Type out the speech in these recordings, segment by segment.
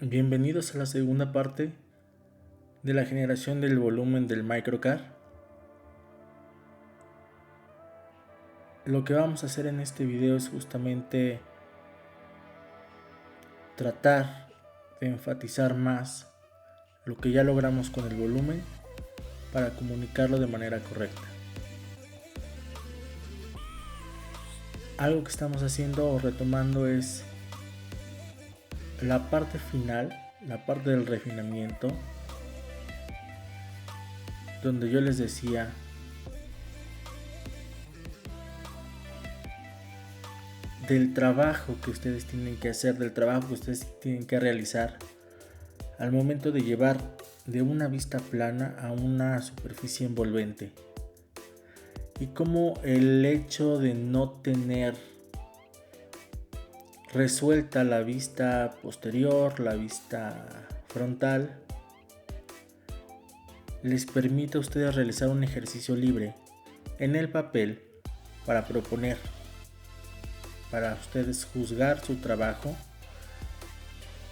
Bienvenidos a la segunda parte de la generación del volumen del microcar. Lo que vamos a hacer en este video es justamente tratar de enfatizar más lo que ya logramos con el volumen para comunicarlo de manera correcta. Algo que estamos haciendo o retomando es la parte final, la parte del refinamiento, donde yo les decía del trabajo que ustedes tienen que hacer, del trabajo que ustedes tienen que realizar al momento de llevar de una vista plana a una superficie envolvente. Y como el hecho de no tener resuelta la vista posterior, la vista frontal, les permite a ustedes realizar un ejercicio libre en el papel para proponer, para ustedes juzgar su trabajo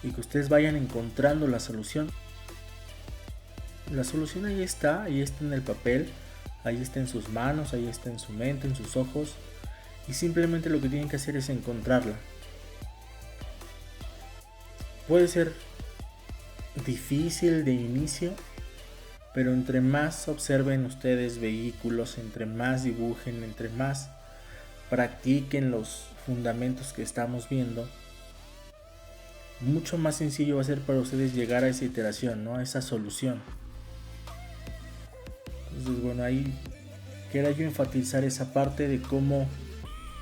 y que ustedes vayan encontrando la solución. La solución ahí está en el papel, ahí está en sus manos, ahí está en su mente, en sus ojos, y simplemente lo que tienen que hacer es encontrarla. Puede ser difícil de inicio, pero entre más observen ustedes vehículos, entre más dibujen, entre más practiquen los fundamentos que estamos viendo, mucho más sencillo va a ser para ustedes llegar a esa iteración, ¿no? A esa solución. Entonces, bueno, ahí quería yo enfatizar esa parte de cómo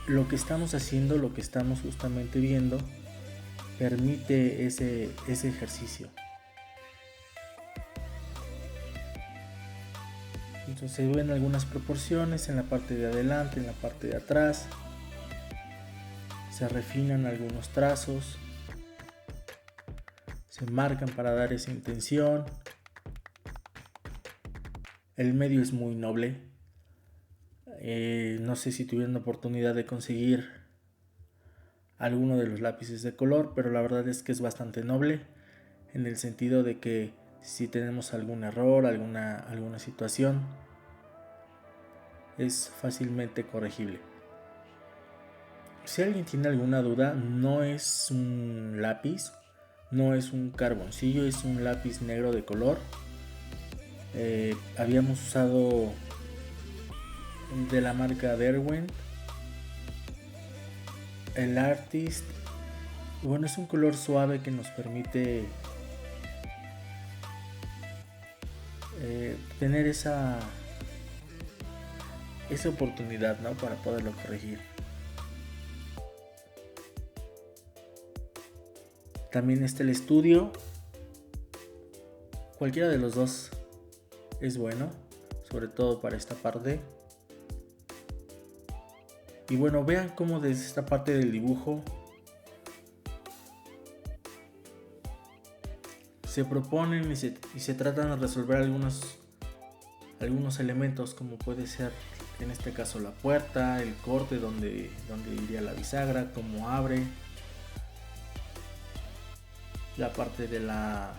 lo que estamos haciendo, lo que estamos justamente viendo, permite ese ejercicio. Entonces se ven algunas proporciones en la parte de adelante, en la parte de atrás. Se refinan algunos trazos. Se marcan para dar esa intención. El medio es muy noble. No sé si tuvieron la oportunidad de conseguir alguno de los lápices de color, pero la verdad es que es bastante noble en el sentido de que si tenemos algún error, alguna situación, es fácilmente corregible. Si alguien tiene alguna duda, no es un lápiz, no es un carboncillo, es un lápiz negro de color. Habíamos usado de la marca Derwent el Artist. Bueno, es un color suave que nos permite tener esa oportunidad, ¿no? Para poderlo corregir. También está el estudio. Cualquiera de los dos es bueno, sobre todo para esta parte. Y bueno, vean cómo desde esta parte del dibujo se proponen y se tratan de resolver algunos elementos, como puede ser en este caso la puerta, el corte donde iría la bisagra, cómo abre, la parte de la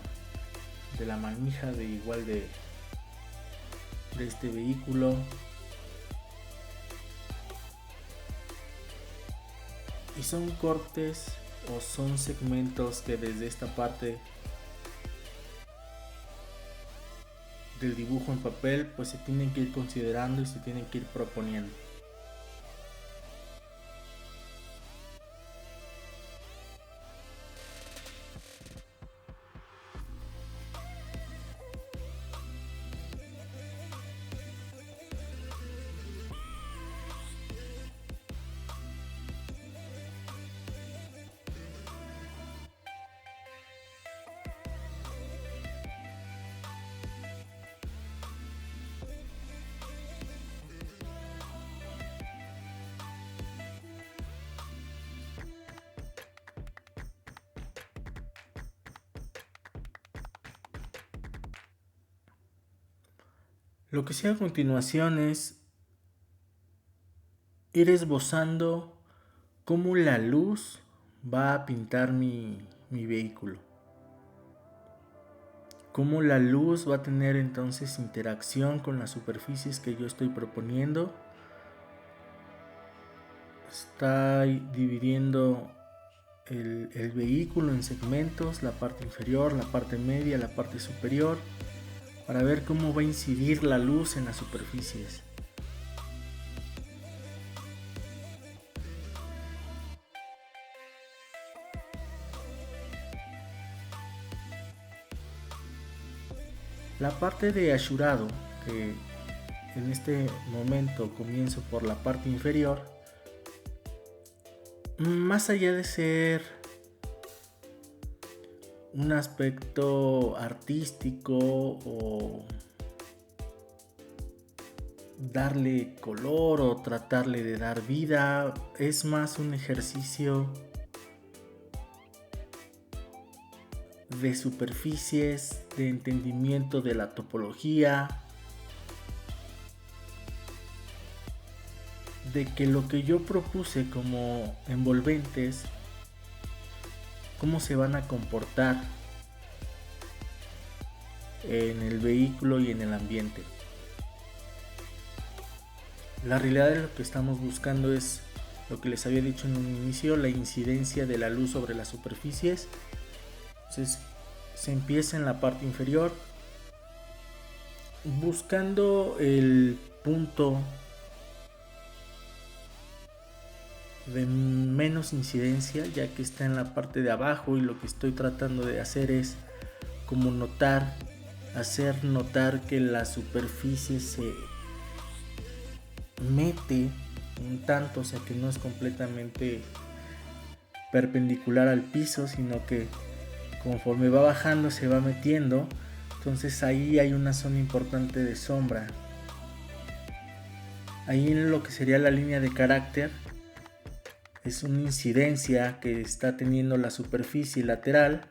manija de este vehículo. Y son cortes o son segmentos que desde esta parte del dibujo en papel pues se tienen que ir considerando y se tienen que ir proponiendo. Lo que sigue a continuación es ir esbozando cómo la luz va a pintar mi vehículo. cómo la luz va a tener entonces interacción con las superficies que yo estoy proponiendo. Está dividiendo el vehículo en segmentos, la parte inferior, la parte media, la parte superior, para ver cómo va a incidir la luz en las superficies. La parte de ashurado, que en este momento comienzo por la parte inferior, más allá de ser un aspecto artístico o darle color o tratarle de dar vida, es más un ejercicio de superficies, de entendimiento de la topología, de que lo que yo propuse como envolventes, cómo se van a comportar en el vehículo y en el ambiente. La realidad de lo que estamos buscando es lo que les había dicho en un inicio, la incidencia de la luz sobre las superficies. Entonces se empieza en la parte inferior buscando el punto de menos incidencia, ya que está en la parte de abajo, y lo que estoy tratando de hacer es como hacer notar que la superficie se mete un tanto, o sea que no es completamente perpendicular al piso, sino que conforme va bajando se va metiendo. Entonces ahí hay una zona importante de sombra. Ahí en lo que sería la línea de carácter es una incidencia que está teniendo la superficie lateral,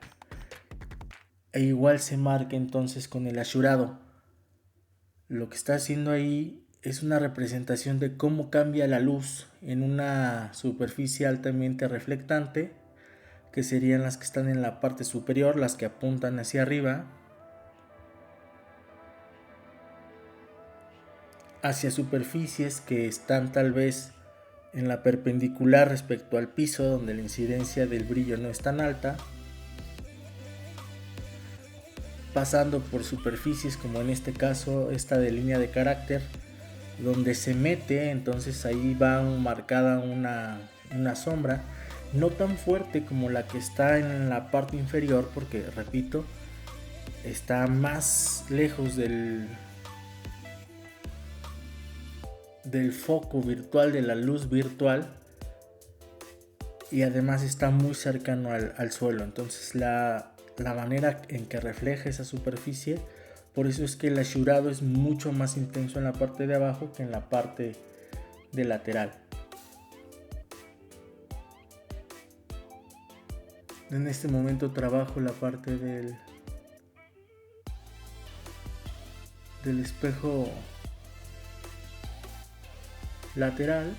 e igual se marca entonces con el ashurado. Lo que está haciendo ahí es una representación de cómo cambia la luz en una superficie altamente reflectante, que serían las que están en la parte superior, las que apuntan hacia arriba, hacia superficies que están tal vez en la perpendicular respecto al piso, donde la incidencia del brillo no es tan alta, pasando por superficies como en este caso esta de línea de carácter, donde se mete, entonces ahí va marcada una sombra, no tan fuerte como la que está en la parte inferior, porque repito, está más lejos del foco virtual, de la luz virtual, y además está muy cercano al suelo. Entonces la manera en que refleja esa superficie, por eso es que el ashurado es mucho más intenso en la parte de abajo que en la parte de lateral. En este momento trabajo la parte del espejo lateral.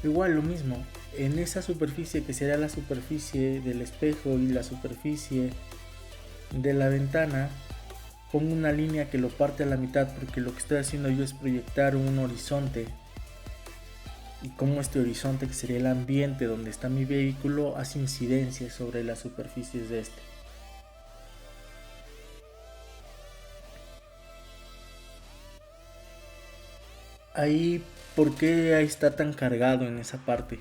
Igual lo mismo, en esa superficie que será la superficie del espejo y la superficie de la ventana, pongo una línea que lo parte a la mitad, porque lo que estoy haciendo yo es proyectar un horizonte, y como este horizonte, que sería el ambiente donde está mi vehículo, hace incidencia sobre las superficies de este. Ahí, ¿por qué ahí está tan cargado en esa parte?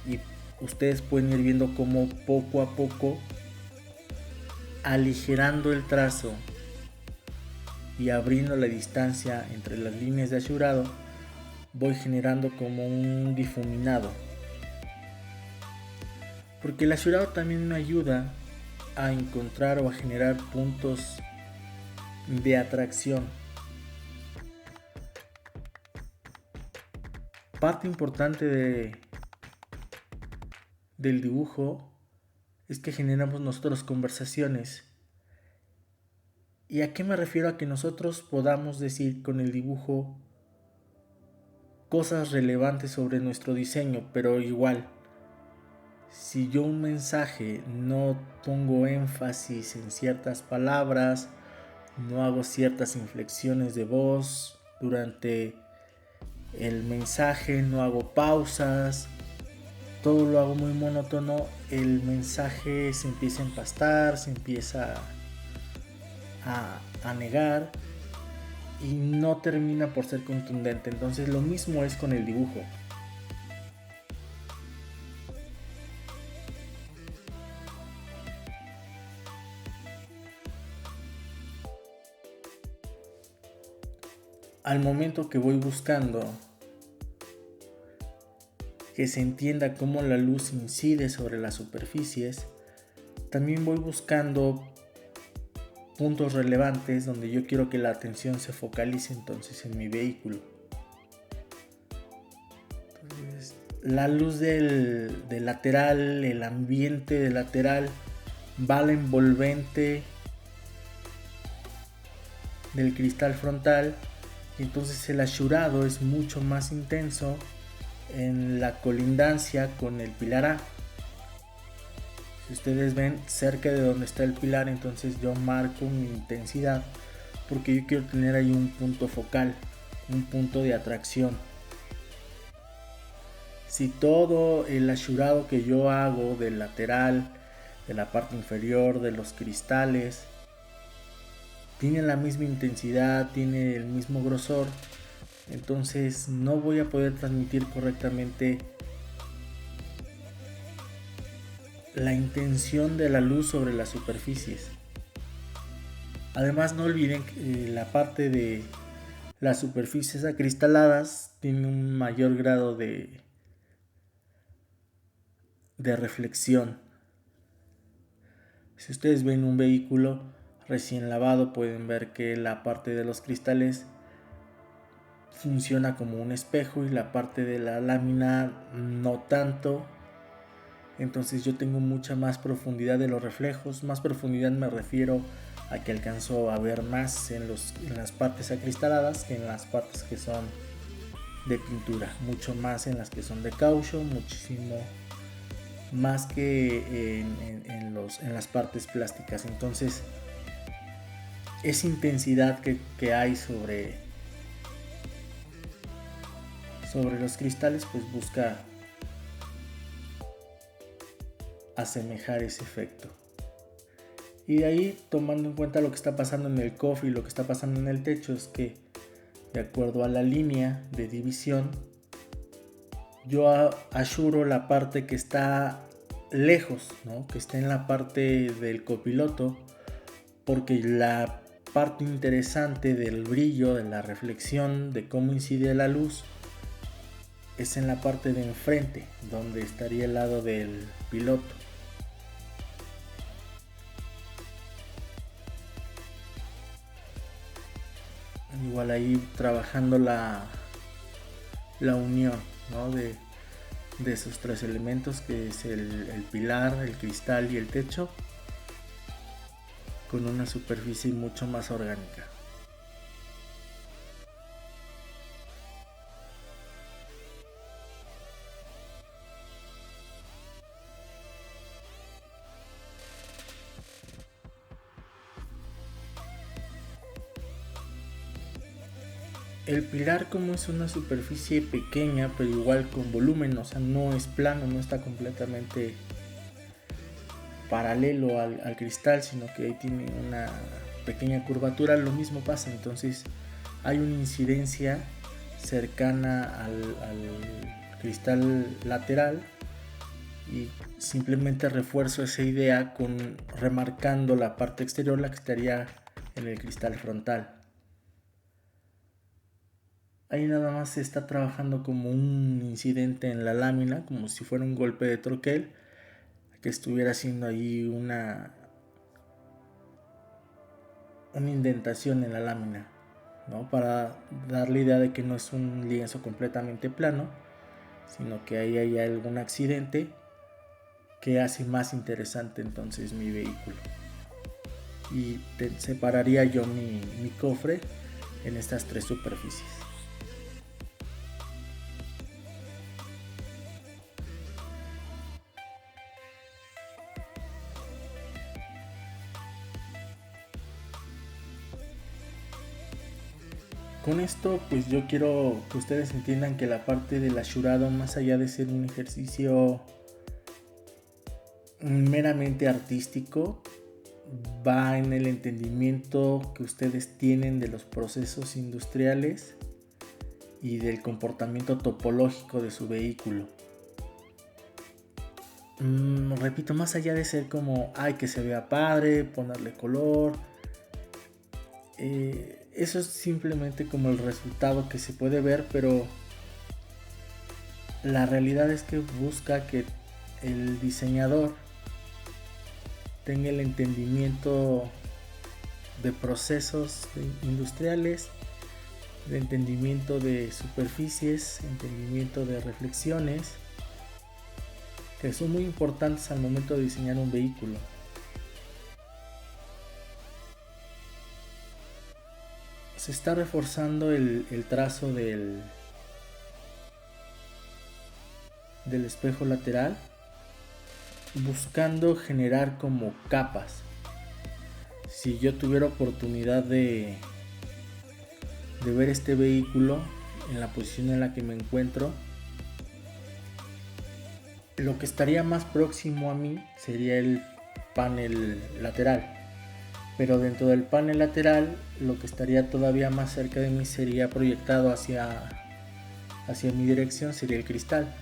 Y ustedes pueden ir viendo cómo poco a poco, aligerando el trazo y abriendo la distancia entre las líneas de ashurado, voy generando como un difuminado, porque el ashurado también me ayuda a encontrar o a generar puntos de atracción. Parte importante del dibujo es que generamos nosotros conversaciones. ¿Y a qué me refiero? A que nosotros podamos decir con el dibujo cosas relevantes sobre nuestro diseño, pero igual, Si yo un mensaje no pongo énfasis en ciertas palabras, no hago ciertas inflexiones de voz durante el mensaje, no hago pausas, todo lo hago muy monótono, el mensaje se empieza a empastar, se empieza a negar y no termina por ser contundente. Entonces lo mismo es con el dibujo. Al momento que voy buscando que se entienda cómo la luz incide sobre las superficies, también voy buscando puntos relevantes donde yo quiero que la atención se focalice entonces en mi vehículo. Entonces, la luz del lateral, el ambiente del lateral, va a la envolvente del cristal frontal, y entonces el ashurado es mucho más intenso en la colindancia con el pilar A. Si ustedes ven cerca de donde está el pilar, entonces yo marco mi intensidad porque yo quiero tener ahí un punto focal, un punto de atracción. Si todo el ashurado que yo hago del lateral, de la parte inferior, de los cristales, tiene la misma intensidad, tiene el mismo grosor, entonces no voy a poder transmitir correctamente la intención de la luz sobre las superficies. Además, no olviden que la parte de las superficies acristaladas tiene un mayor grado de reflexión. Si ustedes ven un vehículo recién lavado, pueden ver que la parte de los cristales funciona como un espejo y la parte de la lámina no tanto. Entonces yo tengo mucha más profundidad de los reflejos. Más profundidad me refiero a que alcanzo a ver más en las partes acristaladas que en las partes que son de pintura, mucho más en las que son de caucho, muchísimo más que en las partes plásticas. Entonces esa intensidad que hay sobre los cristales, pues busca asemejar ese efecto. Y de ahí, tomando en cuenta lo que está pasando en el cofre y lo que está pasando en el techo, es que de acuerdo a la línea de división, yo ashuro la parte que está lejos, ¿no? Que está en la parte del copiloto, porque la parte interesante del brillo, de la reflexión, de cómo incide la luz, es en la parte de enfrente, donde estaría el lado del piloto. Igual ahí trabajando la unión, ¿no? de esos tres elementos, que es el pilar, el cristal y el techo, con una superficie mucho más orgánica. El pilar, como es una superficie pequeña pero igual con volumen, o sea, no es plano, no está completamente paralelo al cristal, sino que ahí tiene una pequeña curvatura, lo mismo pasa. Entonces hay una incidencia cercana al cristal lateral, y simplemente refuerzo esa idea con remarcando la parte exterior, la que estaría en el cristal frontal. Ahí nada más se está trabajando como un incidente en la lámina, como si fuera un golpe de troquel, que estuviera haciendo ahí una indentación en la lámina, ¿no? Para dar la idea de que no es un lienzo completamente plano, sino que ahí hay algún accidente que hace más interesante entonces mi vehículo. Y separaría yo mi cofre en estas tres superficies. con esto pues yo quiero que ustedes entiendan que la parte del ashurado, más allá de ser un ejercicio meramente artístico, va en el entendimiento que ustedes tienen de los procesos industriales y del comportamiento topológico de su vehículo. Repito, más allá de ser como que se vea padre, ponerle color, eso es simplemente como el resultado que se puede ver, pero la realidad es que busca que el diseñador tenga el entendimiento de procesos industriales, de entendimiento de superficies, entendimiento de reflexiones, que son muy importantes al momento de diseñar un vehículo. Se está reforzando el trazo del espejo lateral, buscando generar como capas. Si yo tuviera oportunidad de ver este vehículo en la posición en la que me encuentro, lo que estaría más próximo a mí sería el panel lateral, pero dentro del panel lateral lo que estaría todavía más cerca de mí sería proyectado hacia mi dirección, sería el cristal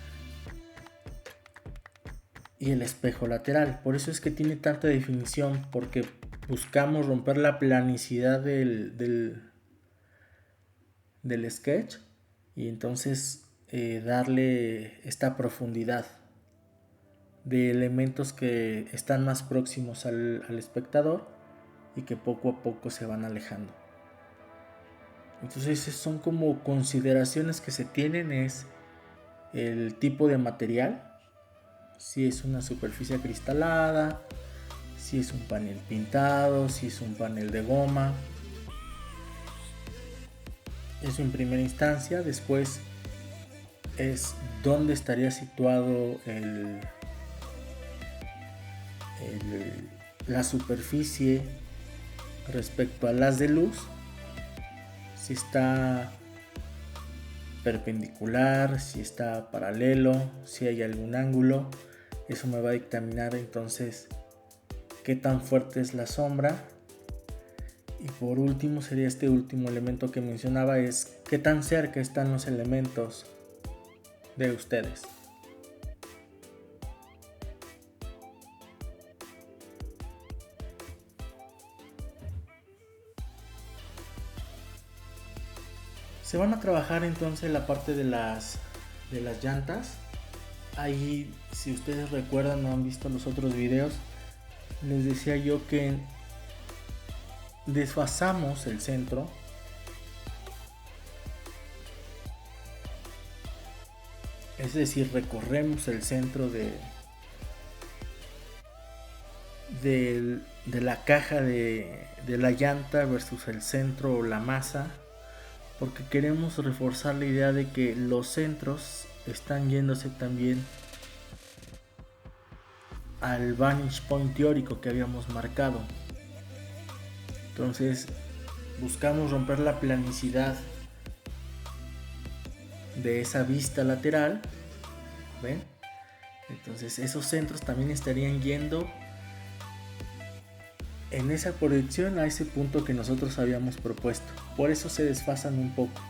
y el espejo lateral. Por eso es que tiene tanta definición, porque buscamos romper la planicidad del sketch y entonces darle esta profundidad de elementos que están más próximos al espectador y que poco a poco se van alejando. Entonces son como consideraciones que se tienen, es el tipo de material, si es una superficie acristalada, si es un panel pintado, si es un panel de goma. Eso en primera instancia. Después es dónde estaría situado la superficie respecto al haz de luz, si está perpendicular, si está paralelo, si hay algún ángulo. Eso me va a dictaminar entonces qué tan fuerte es la sombra. Y por último sería este último elemento que mencionaba, es qué tan cerca están los elementos de ustedes. Se van a trabajar entonces la parte de las llantas. Ahí, si ustedes recuerdan o han visto los otros videos, les decía yo que desfasamos el centro, es decir, recorremos el centro de la caja de la llanta versus el centro o la masa, porque queremos reforzar la idea de que los centros están yéndose también al vantage point teórico que habíamos marcado. Entonces buscamos romper la planicidad de esa vista lateral, ¿ven? Entonces esos centros también estarían yendo en esa proyección a ese punto que nosotros habíamos propuesto. Por eso se desfasan un poco,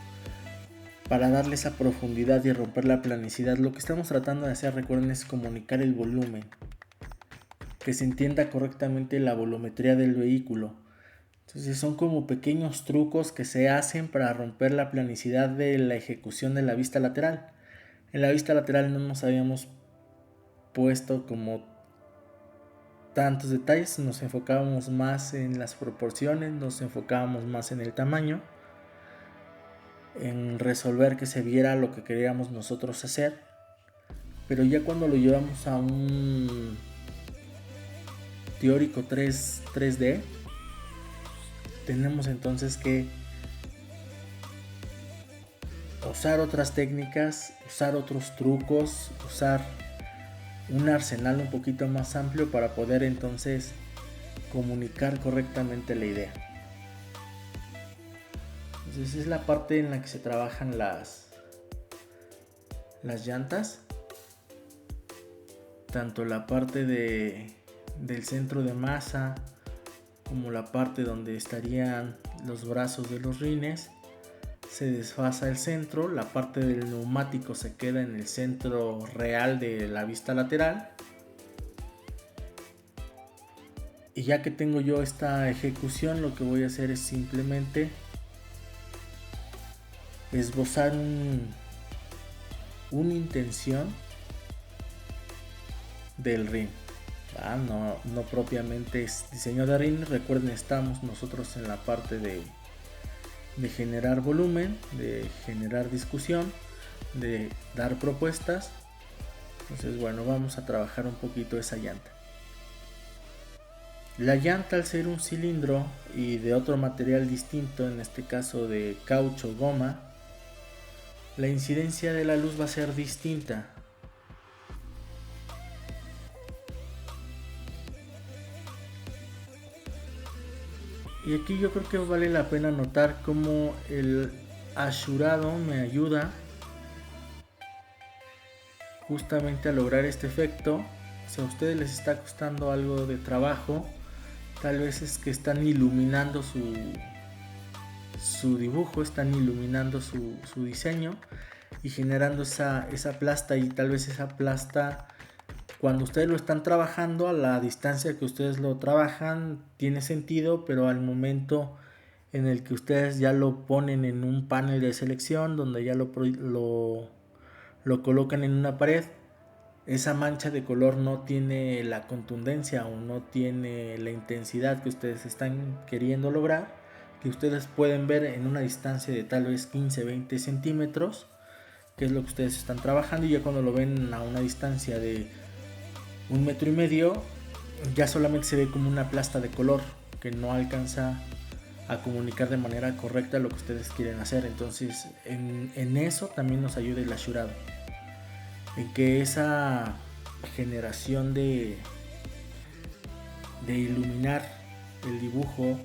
para darle esa profundidad y romper la planicidad. Lo que estamos tratando de hacer, recuerden, es comunicar el volumen, que se entienda correctamente la volumetría del vehículo. Entonces son como pequeños trucos que se hacen para romper la planicidad de la ejecución de la vista lateral. En la vista lateral no nos habíamos puesto como tantos detalles, nos enfocábamos más en las proporciones, nos enfocábamos más en el tamaño, en resolver que se viera lo que queríamos nosotros hacer. Pero ya cuando lo llevamos a un teórico 3D, tenemos entonces que usar otras técnicas, usar otros trucos, usar un arsenal un poquito más amplio para poder entonces comunicar correctamente la idea. Entonces es la parte en la que se trabajan las llantas, tanto la parte del centro de masa como la parte donde estarían los brazos de los rines. Se desfasa el centro, la parte del neumático se queda en el centro real de la vista lateral. Y ya que tengo yo esta ejecución, lo que voy a hacer es simplemente esbozar una intención del rin. No propiamente es diseño de rin. Recuerden, estamos nosotros en la parte de generar volumen, de generar discusión, de dar propuestas. Entonces, bueno, vamos a trabajar un poquito esa llanta. La llanta, al ser un cilindro y de otro material distinto, en este caso de caucho o goma, la incidencia de la luz va a ser distinta. Y aquí yo creo que vale la pena notar cómo el asurado me ayuda justamente a lograr este efecto. Si a ustedes les está costando algo de trabajo, tal vez es que están iluminando su dibujo, están iluminando su diseño y generando esa plasta, y tal vez esa plasta, cuando ustedes lo están trabajando, a la distancia que ustedes lo trabajan, tiene sentido, pero al momento en el que ustedes ya lo ponen en un panel de selección, donde ya lo colocan en una pared, esa mancha de color no tiene la contundencia o no tiene la intensidad que ustedes están queriendo lograr, que ustedes pueden ver en una distancia de tal vez 15-20 centímetros, que es lo que ustedes están trabajando, y ya cuando lo ven a una distancia de 1,5 metros, ya solamente se ve como una plasta de color que no alcanza a comunicar de manera correcta lo que ustedes quieren hacer. Entonces en eso también nos ayuda el asurado, en que esa generación de iluminar el dibujo,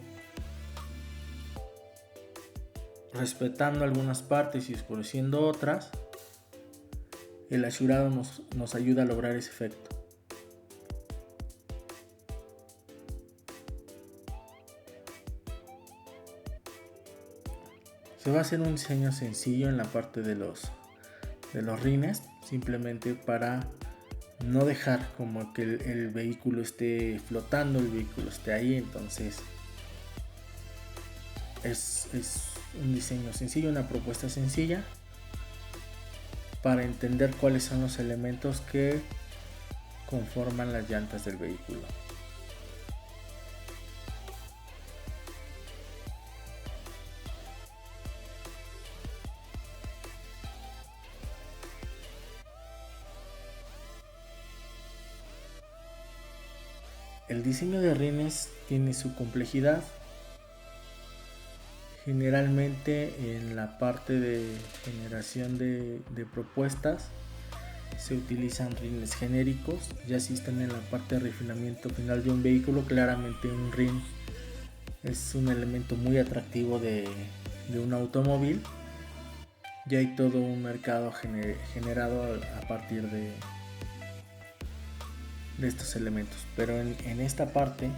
respetando algunas partes y oscureciendo otras, el asurado nos ayuda a lograr ese efecto. Se va a hacer un diseño sencillo en la parte de los rines, simplemente para no dejar como que el vehículo esté flotando, el vehículo esté ahí. Entonces es un diseño sencillo, una propuesta sencilla para entender cuáles son los elementos que conforman las llantas del vehículo. El diseño de rines tiene su complejidad. Generalmente en la parte de generación de propuestas se utilizan rines genéricos. Ya si están en la parte de refinamiento final de un vehículo, claramente un rin es un elemento muy atractivo de un automóvil. Ya hay todo un mercado generado a partir de estos elementos, pero en esta parte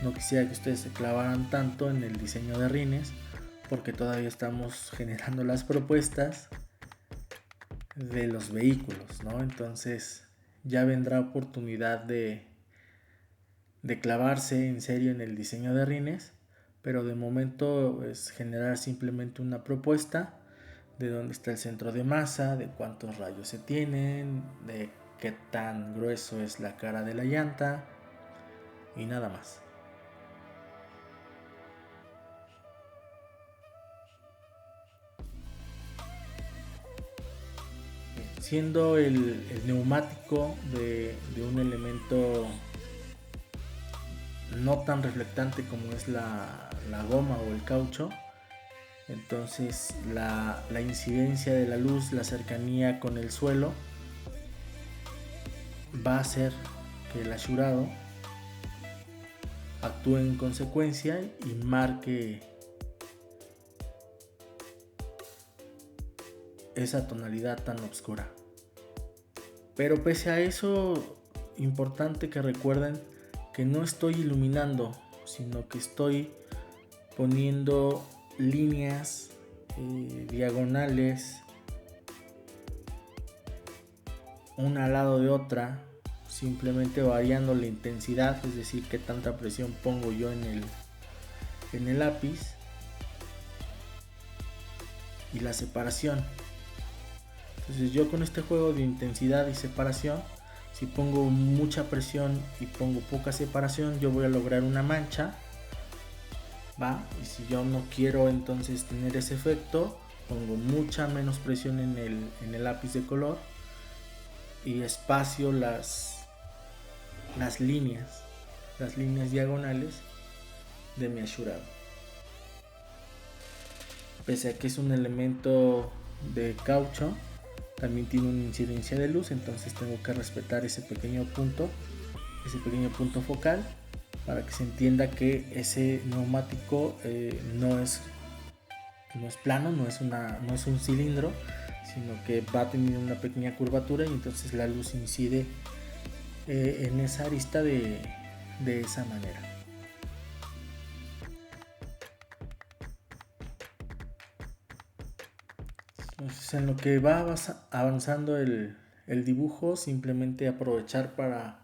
no quisiera que ustedes se clavaran tanto en el diseño de rines, porque todavía estamos generando las propuestas de los vehículos, ¿no? Entonces ya vendrá oportunidad de clavarse en serio en el diseño de rines, pero de momento es generar simplemente una propuesta de dónde está el centro de masa, de cuántos rayos se tienen, de qué tan grueso es la cara de la llanta y nada más. Siendo el neumático de un elemento no tan reflectante como es la goma o el caucho, entonces la incidencia de la luz, la cercanía con el suelo, va a hacer que el asurado actúe en consecuencia y marque esa tonalidad tan oscura. Pero pese a eso, importante que recuerden que no estoy iluminando, sino que estoy poniendo líneas diagonales una al lado de otra, simplemente variando la intensidad, es decir, qué tanta presión pongo yo en el lápiz, y la separación. Entonces yo con este juego de intensidad y separación, si pongo mucha presión y pongo poca separación, yo voy a lograr una mancha, ¿va? Y si yo no quiero entonces tener ese efecto, pongo mucha menos presión en el lápiz de color y espacio las líneas diagonales de mi ashurado. Pese a que es un elemento de caucho, también tiene una incidencia de luz, entonces tengo que respetar ese pequeño punto focal, para que se entienda que ese neumático no es plano, no es un cilindro, sino que va a tener una pequeña curvatura, y entonces la luz incide en esa arista de esa manera. Entonces, en lo que va avanzando el dibujo, simplemente aprovechar para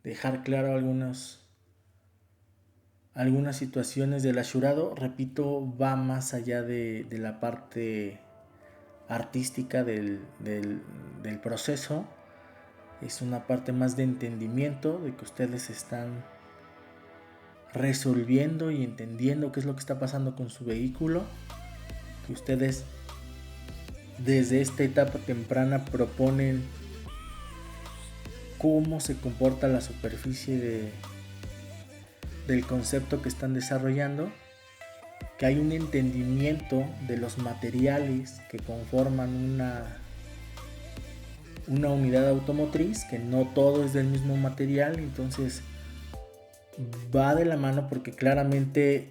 dejar claro algunas situaciones del ashurado. Repito, va más allá de la parte artística del proceso. Es una parte más de entendimiento, de que ustedes están resolviendo y entendiendo qué es lo que está pasando con su vehículo, que ustedes desde esta etapa temprana proponen cómo se comporta la superficie del concepto que están desarrollando, que hay un entendimiento de los materiales que conforman una unidad automotriz, que no todo es del mismo material. Entonces va de la mano, porque claramente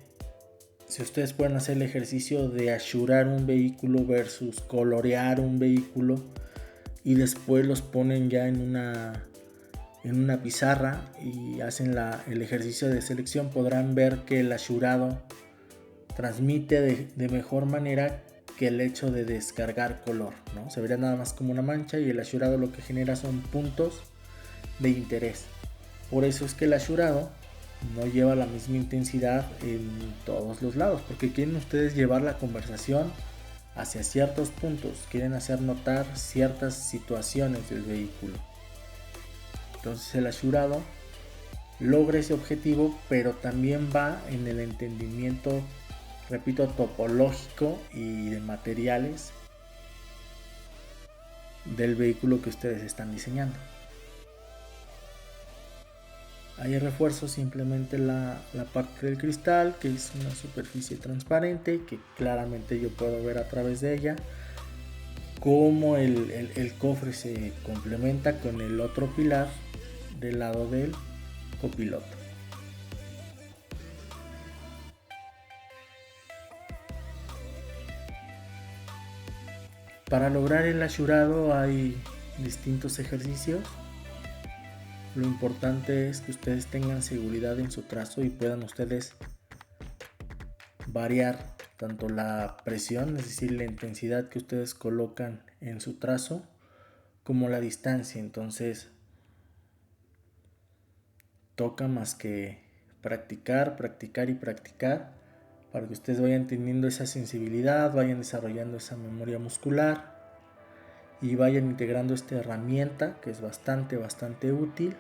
si ustedes pueden hacer el ejercicio de ashurar un vehículo versus colorear un vehículo y después los ponen ya en una pizarra y hacen el ejercicio de selección, podrán ver que el ashurado transmite de mejor manera que el hecho de descargar color, ¿no? Se vería nada más como una mancha, y el ashurado lo que genera son puntos de interés. Por eso es que el ashurado no lleva la misma intensidad en todos los lados, porque quieren ustedes llevar la conversación hacia ciertos puntos, quieren hacer notar ciertas situaciones del vehículo. Entonces el ashurado logra ese objetivo, pero también va en el entendimiento, repito, topológico y de materiales del vehículo que ustedes están diseñando. Hay refuerzo simplemente la parte del cristal, que es una superficie transparente que claramente yo puedo ver a través de ella cómo el cofre se complementa con el otro pilar del lado del copiloto. Para lograr el ashurado hay distintos ejercicios. Lo importante es que ustedes tengan seguridad en su trazo y puedan ustedes variar tanto la presión, es decir, la intensidad que ustedes colocan en su trazo, como la distancia. Entonces toca más que practicar para que ustedes vayan teniendo esa sensibilidad, vayan desarrollando esa memoria muscular y vayan integrando esta herramienta, que es bastante útil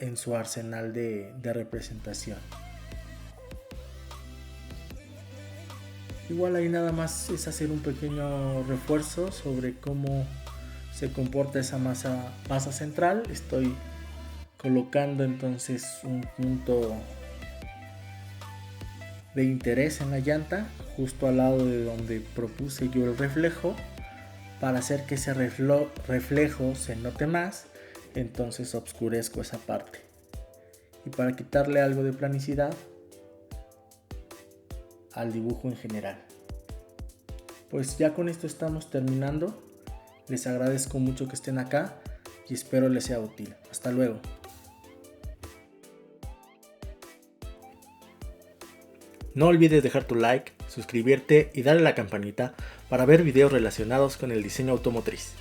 en su arsenal de representación. Igual ahí nada más es hacer un pequeño refuerzo sobre cómo se comporta esa masa central. Estoy colocando entonces un punto de interés en la llanta, justo al lado de donde propuse yo el reflejo, para hacer que ese reflejo se note más. Entonces oscurezco esa parte, y para quitarle algo de planicidad al dibujo en general. Pues ya con esto estamos terminando. Les agradezco mucho que estén acá y espero les sea útil. Hasta luego. No olvides dejar tu like, suscribirte y darle a la campanita para ver videos relacionados con el diseño automotriz.